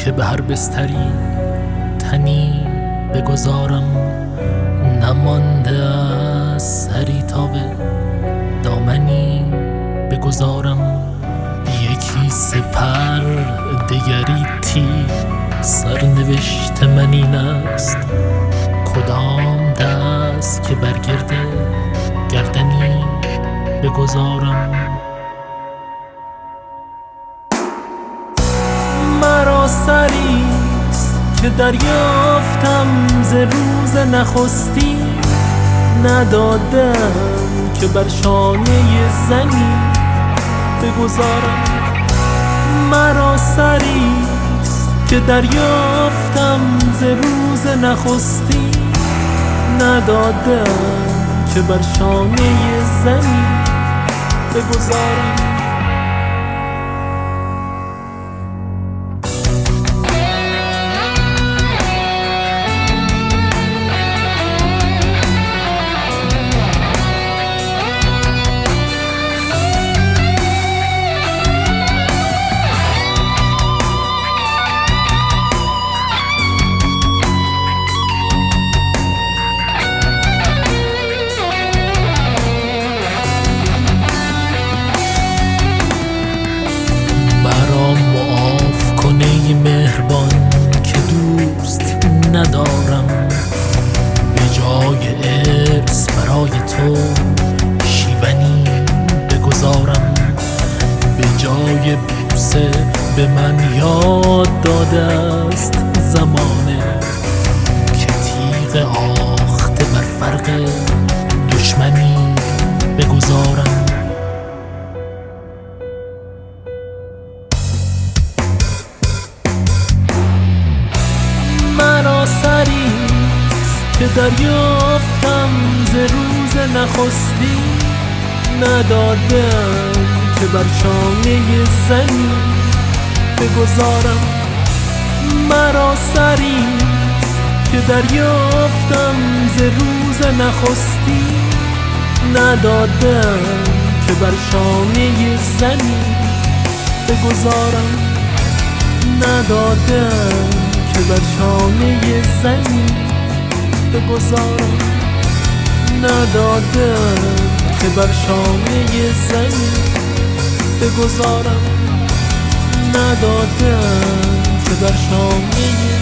که به هر بستری تنی بگذارم، نمانده از سری تا به دامنی بگذارم. یکی سپر دیگری تیر، سرنوشت من این است کدام دست که بر گرد گردنی بگذارم. مرا سریست که دریافتم ز روز نخستی، ندادم که بر شانه زنی بگذارم. مرا سریست که دریافتم ز روز نخستی، ندادم که بر شانه زنی بگذارم. مهربان که دوست ندارم، به جای ارث برای تو شیونی بگذارم. به جای بوسه به من یاد داده است زمانه که تیغ آخته بر فرق دشمنی بگذارم. سریست که دریافتم ز روز نخستی، ندادم که بر شانه زنی بگذارم. مرا سریست که دریافتم ز روز نخستی، ندادم که بر شانه زنی بگذارم. ندادم که بر شانه زنی بگذارم. ندادم که بر شانه زنی بگذارم. ندادم که بر شانه